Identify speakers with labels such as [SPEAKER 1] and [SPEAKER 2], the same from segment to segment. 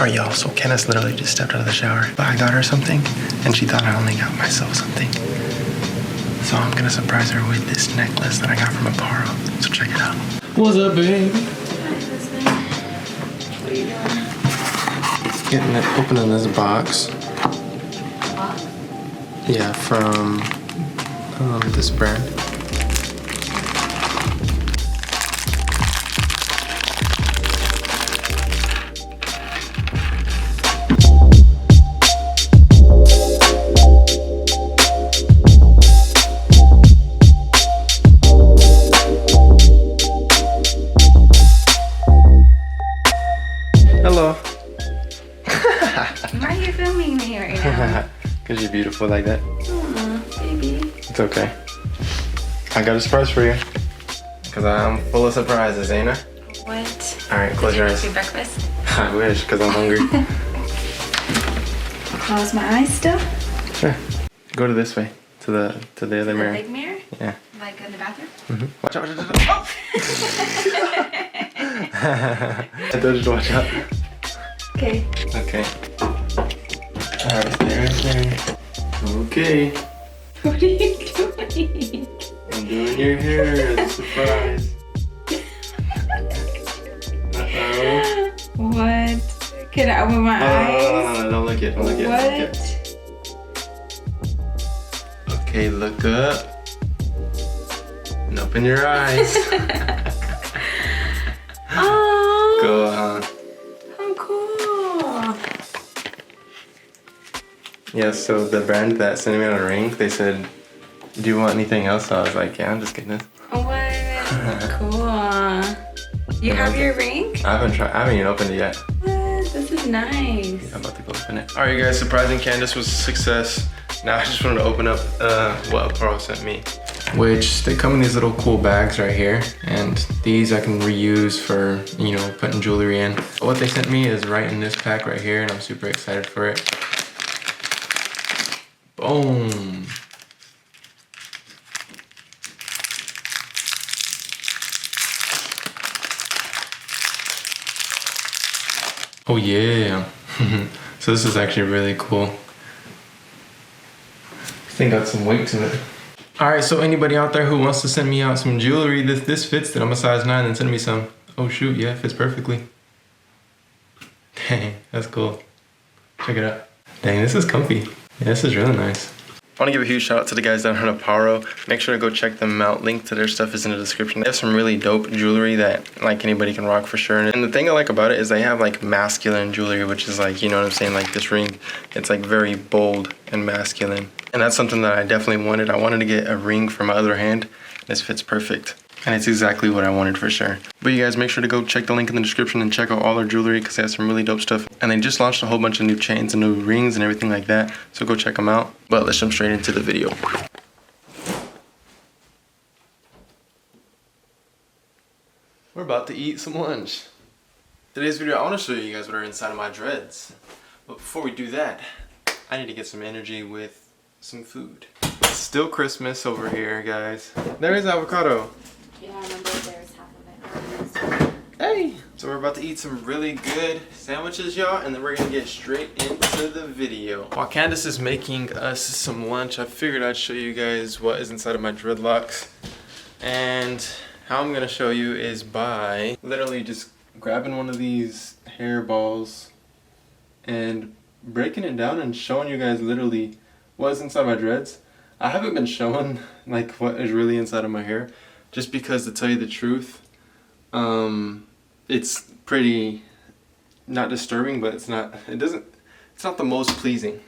[SPEAKER 1] Alright y'all, so Candace literally just stepped out of the shower, but I got her something and she thought I only got myself something. So I'm gonna surprise her with this necklace that I got from Aparo. So check it out. What's up, babe?
[SPEAKER 2] Hi, husband. What are you doing?
[SPEAKER 1] Getting it, opening this box.
[SPEAKER 2] Box?
[SPEAKER 1] Yeah, from this brand. Hello.
[SPEAKER 2] Why are you filming me right now?
[SPEAKER 1] Because you're beautiful like that.
[SPEAKER 2] Aw, baby.
[SPEAKER 1] It's okay. I got a surprise for you. Because I'm full of surprises, ain't I?
[SPEAKER 2] What?
[SPEAKER 1] Alright, close your eyes.
[SPEAKER 2] Did you make breakfast?
[SPEAKER 1] I wish, because I'm hungry.
[SPEAKER 2] Close my eyes still?
[SPEAKER 1] Sure. Go to this way. To the other
[SPEAKER 2] The
[SPEAKER 1] mirror.
[SPEAKER 2] big mirror?
[SPEAKER 1] Yeah.
[SPEAKER 2] Like in the bathroom?
[SPEAKER 1] Mm-hmm. Watch out, watch out, I told you to watch out.
[SPEAKER 2] Okay.
[SPEAKER 1] Okay. Alright, there. Okay.
[SPEAKER 2] What are you doing?
[SPEAKER 1] I'm doing your hair as a surprise. Uh-oh.
[SPEAKER 2] What? Can I open my eyes?
[SPEAKER 1] No, don't look it, don't look it.
[SPEAKER 2] What?
[SPEAKER 1] Don't look it. Okay, look up. And open your eyes.
[SPEAKER 2] Oh.
[SPEAKER 1] Go on.
[SPEAKER 2] How cool.
[SPEAKER 1] Yeah, so the brand that sent me on a ring, they said, do you want anything else? So I was like, yeah, I'm just getting this.
[SPEAKER 2] What? Cool. You have your ring?
[SPEAKER 1] I haven't even opened it yet.
[SPEAKER 2] What? This is nice.
[SPEAKER 1] I'm about to go open it. Alright you guys, surprising Candace was a success. Now I just wanted to open up what Aparo sent me. Which, they come in these little cool bags right here. And these I can reuse for, you know, putting jewelry in. What they sent me is right in this pack right here and I'm super excited for it. Boom. Oh yeah. So this is actually really cool. This thing got some weight to it. Alright, so anybody out there who wants to send me out some jewelry, this fits it. I'm a size 9 and send me some. Oh shoot, yeah, it fits perfectly. Dang, that's cool. Check it out. Dang, this is comfy. Yeah, this is really nice. I want to give a huge shout out to the guys down at Aparo. Make sure to go check them out. Link to their stuff is in the description. They have some really dope jewelry that like anybody can rock for sure. And the thing I like about it is they have like masculine jewelry, which is like, you know what I'm saying? Like this ring, it's like very bold and masculine. And that's something that I definitely wanted. I wanted to get a ring for my other hand. This fits perfect. And it's exactly what I wanted for sure. But you guys make sure to go check the link in the description and check out all their jewelry because they have some really dope stuff. And they just launched a whole bunch of new chains and new rings and everything like that. So go check them out. But let's jump straight into the video. We're about to eat some lunch. Today's video, I want to show you guys what are inside of my dreads. But before we do that, I need to get some energy with some food. It's still Christmas over here, guys. There is avocado.
[SPEAKER 2] Yeah, I remember there's half of it.
[SPEAKER 1] Hey! So we're about to eat some really good sandwiches, y'all, and then we're gonna get straight into the video. While Candace is making us some lunch, I figured I'd show you guys what is inside of my dreadlocks. And how I'm gonna show you is by literally just grabbing one of these hair balls and breaking it down and showing you guys literally what's inside my dreads. I haven't been showing like what is really inside of my hair just because, to tell you the truth, it's pretty not disturbing, but it's not the most pleasing.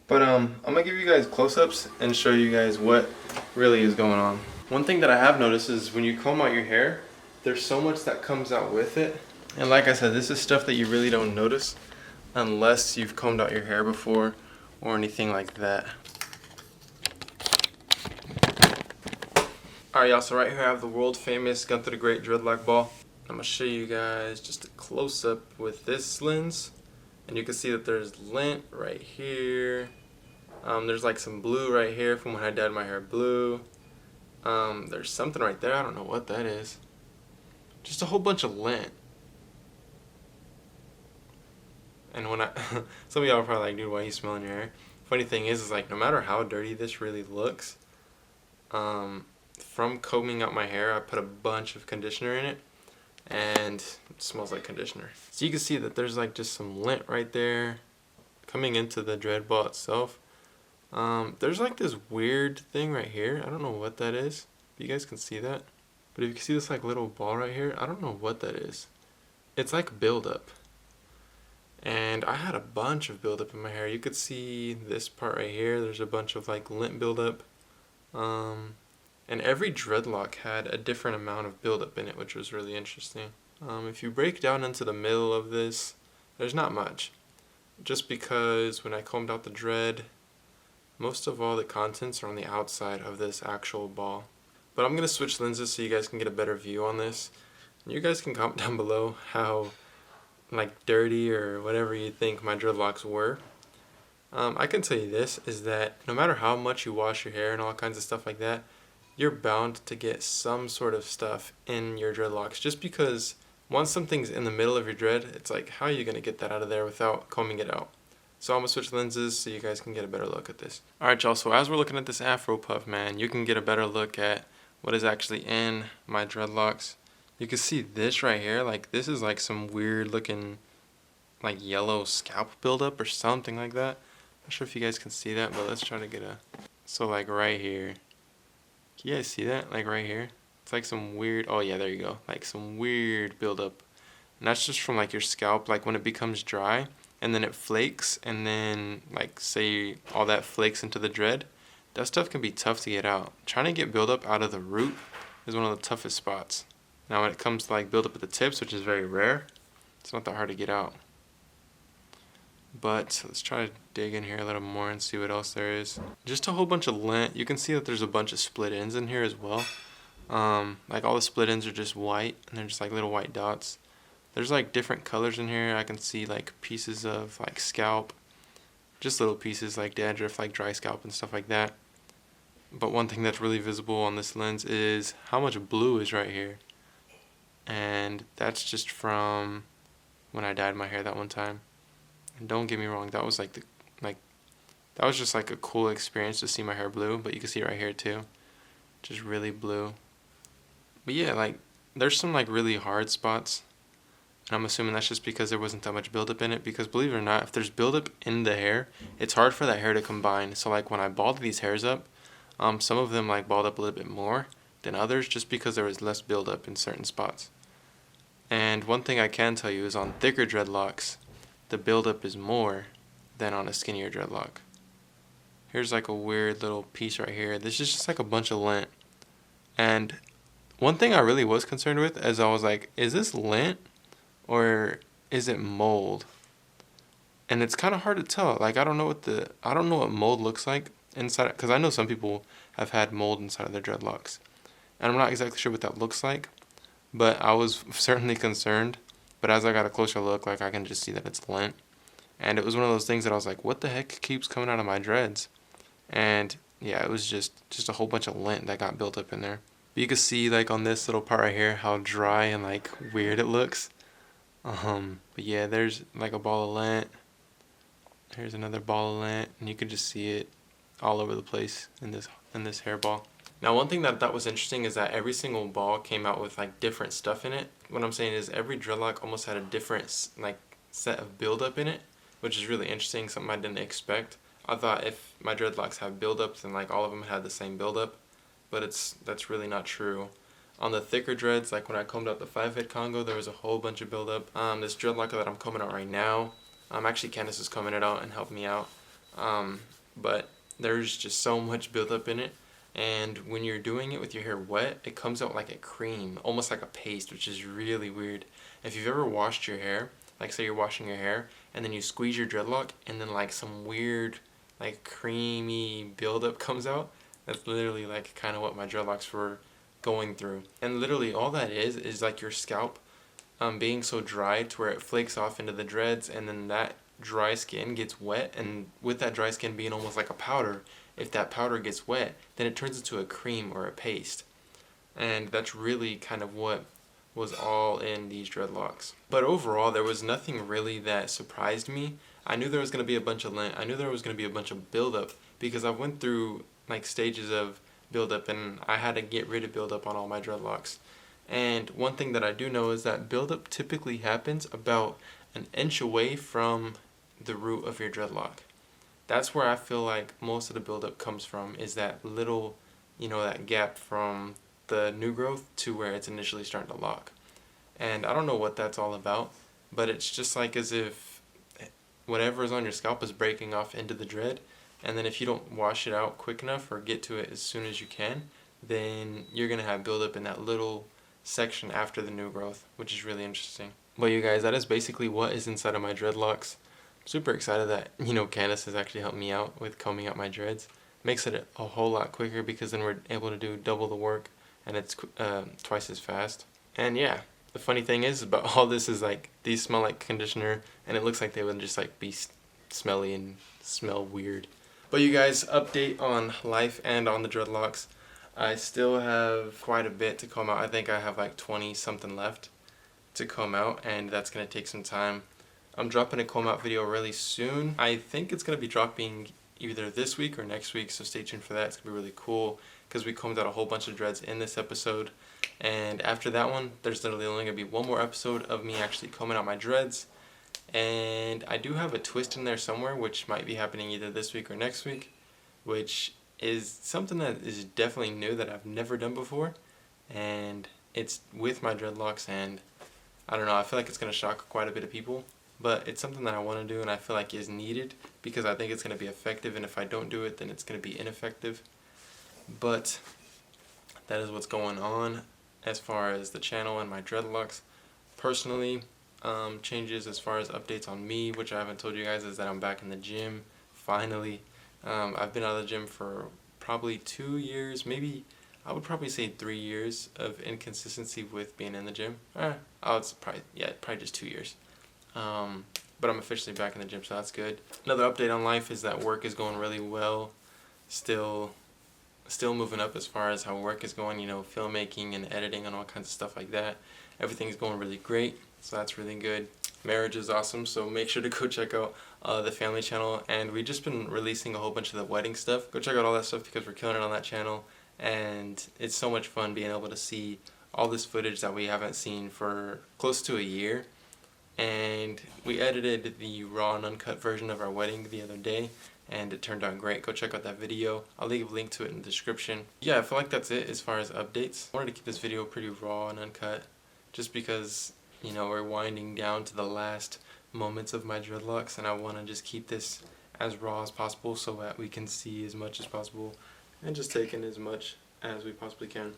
[SPEAKER 1] But I'm gonna give you guys close-ups and show you guys what really is going on. One thing that I have noticed is when you comb out your hair, there's so much that comes out with it. And like I said, this is stuff that you really don't notice unless you've combed out your hair before or anything like that. Alright y'all, so right here I have the world famous Gunther the Great dreadlock ball. I'm going to show you guys just a close-up with this lens. And you can see that there's lint right here. There's like some blue right here from when I dyed my hair blue. There's something right there, I don't know what that is. Just a whole bunch of lint. And when I, some of y'all are probably like, dude, why are you smelling your hair? Funny thing is like, no matter how dirty this really looks, from combing out my hair, I put a bunch of conditioner in it, and it smells like conditioner. So you can see that there's like just some lint right there coming into the dread ball itself. There's like this weird thing right here. I don't know what that is. You guys can see that. But if you can see this like little ball right here, I don't know what that is. It's like buildup. And I had a bunch of buildup in my hair. You could see this part right here. There's a bunch of like lint buildup. And every dreadlock had a different amount of buildup in it, which was really interesting. If you break down into the middle of this, there's not much. Just because when I combed out the dread, most of all the contents are on the outside of this actual ball. But I'm going to switch lenses so you guys can get a better view on this. And you guys can comment down below how like dirty or whatever you think my dreadlocks were. I can tell you this, is that no matter how much you wash your hair and all kinds of stuff like that, you're bound to get some sort of stuff in your dreadlocks, just because once something's in the middle of your dread, it's like, how are you going to get that out of there without combing it out? So I'm going to switch lenses so you guys can get a better look at this. Alright y'all, so as we're looking at this afro puff, man, you can get a better look at what is actually in my dreadlocks. You can see this right here, like this is like some weird looking like yellow scalp buildup or something like that. Not sure if you guys can see that, but let's try to get a, so like right here. Can you guys see that? Like right here? It's like some weird, oh yeah, there you go. Like some weird buildup. And that's just from like your scalp, like when it becomes dry and then it flakes, and then like say all that flakes into the dread, that stuff can be tough to get out. Trying to get buildup out of the root is one of the toughest spots. Now when it comes to like buildup at the tips, which is very rare, it's not that hard to get out. But let's try to dig in here a little more and see what else there is. Just a whole bunch of lint. You can see that there's a bunch of split ends in here as well. Like all the split ends are just white, and they're just like little white dots. There's like different colors in here. I can see like pieces of like scalp, just little pieces like dandruff, like dry scalp and stuff like that. But one thing that's really visible on this lens is how much blue is right here. And that's just from when I dyed my hair that one time. And don't get me wrong, that was like that was just like a cool experience to see my hair blue, but you can see it right here too. Just really blue. But yeah, like there's some like really hard spots. And I'm assuming that's just because there wasn't that much buildup in it, because believe it or not, if there's buildup in the hair, it's hard for that hair to combine. So like when I balled these hairs up, some of them like balled up a little bit more than others, just because there was less buildup in certain spots. And one thing I can tell you is on thicker dreadlocks, the buildup is more than on a skinnier dreadlock. Here's like a weird little piece right here. This is just like a bunch of lint. And one thing I really was concerned with is I was like, is this lint or is it mold? And it's kind of hard to tell. Like I don't know what mold looks like inside, because I know some people have had mold inside of their dreadlocks. And I'm not exactly sure what that looks like, but I was certainly concerned. But as I got a closer look, like I can just see that it's lint. And it was one of those things that I was like, what the heck keeps coming out of my dreads? And yeah, it was just a whole bunch of lint that got built up in there. But you can see like on this little part right here how dry and like weird it looks. But yeah, there's like a ball of lint. Here's another ball of lint, and you can just see it all over the place in this hairball. Now one thing that was interesting is that every single ball came out with like different stuff in it. What I'm saying is every dreadlock almost had a different like set of buildup in it, which is really interesting, something I didn't expect. I thought if my dreadlocks have buildups, then like all of them had the same buildup, but that's really not true. On the thicker dreads, like when I combed out the 5-head Congo, there was a whole bunch of buildup. This dreadlock that I'm combing out right now, actually Candace is combing it out and helped me out, but there's just so much buildup in it. And when you're doing it with your hair wet, it comes out like a cream, almost like a paste, which is really weird. If you've ever washed your hair, like say you're washing your hair, and then you squeeze your dreadlock, and then like some weird, like creamy buildup comes out, that's literally like kind of what my dreadlocks were going through. And literally all that is like your scalp being so dry to where it flakes off into the dreads, and then that dry skin gets wet, and with that dry skin being almost like a powder, if that powder gets wet, then it turns into a cream or a paste. And that's really kind of what was all in these dreadlocks. But overall, there was nothing really that surprised me. I knew there was going to be a bunch of lint. I knew there was going to be a bunch of buildup because I went through like stages of buildup and I had to get rid of buildup on all my dreadlocks. And one thing that I do know is that buildup typically happens about an inch away from the root of your dreadlock. That's where I feel like most of the buildup comes from, is that little, that gap from the new growth to where it's initially starting to lock. And I don't know what that's all about, but it's just like as if whatever is on your scalp is breaking off into the dread, and then if you don't wash it out quick enough or get to it as soon as you can, then you're going to have buildup in that little section after the new growth, which is really interesting. But you guys, that is basically what is inside of my dreadlocks. I'm super excited that, Candace has actually helped me out with combing out my dreads. Makes it a whole lot quicker because then we're able to do double the work and it's twice as fast. And yeah, the funny thing is about all this is like these smell like conditioner and it looks like they would just like be smelly and smell weird. But you guys, update on life and on the dreadlocks. I still have quite a bit to comb out. I think I have like 20 something left to comb out, and that's going to take some time. I'm dropping a comb out video really soon. I think it's going to be dropping either this week or next week, so stay tuned for that. It's going to be really cool because we combed out a whole bunch of dreads in this episode. And after that one, there's literally only going to be one more episode of me actually combing out my dreads. And I do have a twist in there somewhere, which might be happening either this week or next week, which is something that is definitely new that I've never done before. And it's with my dreadlocks, and I don't know, I feel like it's going to shock quite a bit of people. But it's something that I want to do and I feel like is needed because I think it's going to be effective, and if I don't do it, then it's going to be ineffective. But that is what's going on as far as the channel and my dreadlocks. Personally, changes as far as updates on me, which I haven't told you guys, is that I'm back in the gym, finally. I've been out of the gym for probably 2 years, maybe I would probably say 3 years of inconsistency with being in the gym. Probably just 2 years. But I'm officially back in the gym, so that's good. Another update on life is that work is going really well. Still moving up as far as how work is going, filmmaking and editing and all kinds of stuff like that. Everything's going really great, so that's really good. Marriage is awesome, so make sure to go check out the family channel. And we've just been releasing a whole bunch of the wedding stuff. Go check out all that stuff because we're killing it on that channel. And it's so much fun being able to see all this footage that we haven't seen for close to a year. And we edited the raw and uncut version of our wedding the other day, and it turned out great. Go check out that video. I'll leave a link to it in the description. Yeah, I feel like that's it as far as updates. I wanted to keep this video pretty raw and uncut just because, we're winding down to the last moments of my dreadlocks, and I want to just keep this as raw as possible so that we can see as much as possible and just take in as much as we possibly can.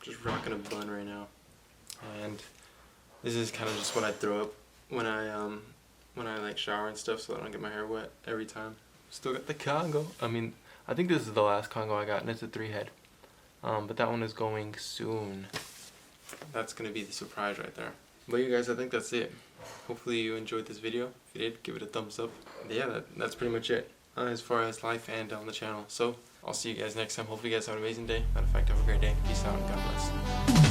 [SPEAKER 1] Just rocking a bun right now, and this is kind of just what I throw up when I like shower and stuff, so I don't get my hair wet every time. Still got the Congo. I think this is the last Congo I got, and it's a 3-head. But that one is going soon. That's gonna be the surprise right there. But you guys, I think that's it. Hopefully you enjoyed this video. If you did, give it a thumbs up. Yeah, that's pretty much it as far as life and on the channel. So I'll see you guys next time. Hopefully you guys have an amazing day. Matter of fact, have a great day. Peace out and God bless.